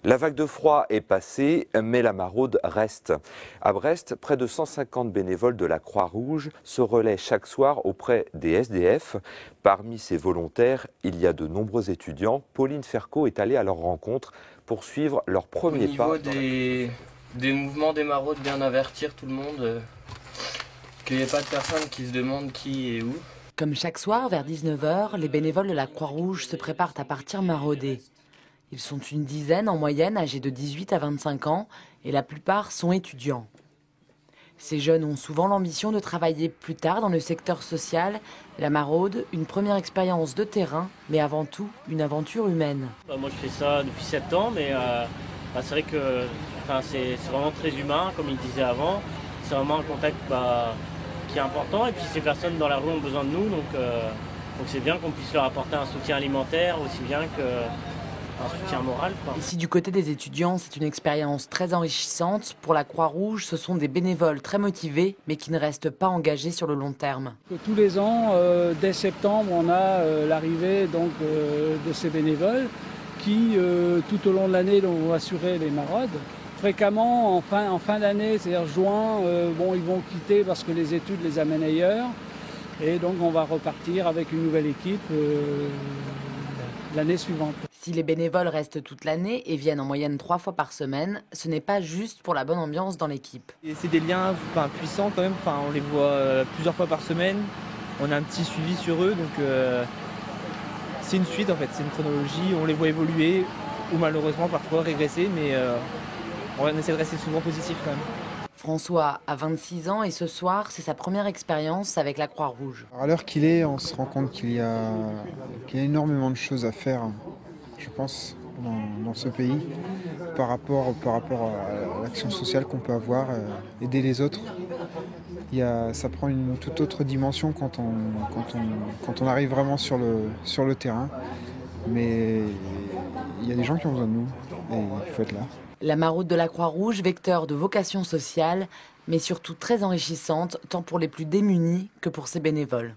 La vague de froid est passée, mais la maraude reste. À Brest, près de 150 bénévoles de la Croix-Rouge se relaient chaque soir auprès des SDF. Parmi ces volontaires, il y a de nombreux étudiants. Pauline Ferco est allée à leur rencontre pour suivre leur premier pas. Au niveau des mouvements des maraudes, bien avertir tout le monde, qu'il n'y ait pas de personnes qui se demandent qui est où. Comme chaque soir, vers 19 h, les bénévoles de la Croix-Rouge se préparent à partir marauder. Ils sont une dizaine en moyenne, âgés de 18 à 25 ans, et la plupart sont étudiants. Ces jeunes ont souvent l'ambition de travailler plus tard dans le secteur social. La maraude, une première expérience de terrain, mais avant tout une aventure humaine. Moi je fais ça depuis 7 ans, mais c'est vrai que c'est vraiment très humain, comme il disait avant. C'est vraiment un contact qui est important, et puis ces personnes dans la rue ont besoin de nous, donc c'est bien qu'on puisse leur apporter un soutien alimentaire aussi bien qu'un soutien moral, quoi. Ici, du côté des étudiants, c'est une expérience très enrichissante. Pour la Croix-Rouge, ce sont des bénévoles très motivés, mais qui ne restent pas engagés sur le long terme. Tous les ans, dès septembre, on a l'arrivée de ces bénévoles qui, tout au long de l'année, vont assurer les maraudes. Fréquemment, en fin d'année, c'est-à-dire juin, ils vont quitter parce que les études les amènent ailleurs. Et donc, on va repartir avec une nouvelle équipe l'année suivante. Si les bénévoles restent toute l'année et viennent en moyenne 3 fois par semaine, ce n'est pas juste pour la bonne ambiance dans l'équipe. C'est des liens puissants quand même, on les voit plusieurs fois par semaine, on a un petit suivi sur eux, donc c'est une suite en fait, c'est une chronologie, on les voit évoluer ou malheureusement parfois régresser, mais on essaie de rester souvent positif quand même. François a 26 ans et ce soir, c'est sa première expérience avec la Croix-Rouge. À l'heure qu'il est, on se rend compte qu'il y a énormément de choses à faire, je pense, dans ce pays, par rapport à l'action sociale qu'on peut avoir, aider les autres. Ça prend une toute autre dimension quand on arrive vraiment sur le terrain. Mais il y a des gens qui ont besoin de nous et il faut être là. La maraude de la Croix-Rouge, vecteur de vocation sociale, mais surtout très enrichissante, tant pour les plus démunis que pour ses bénévoles.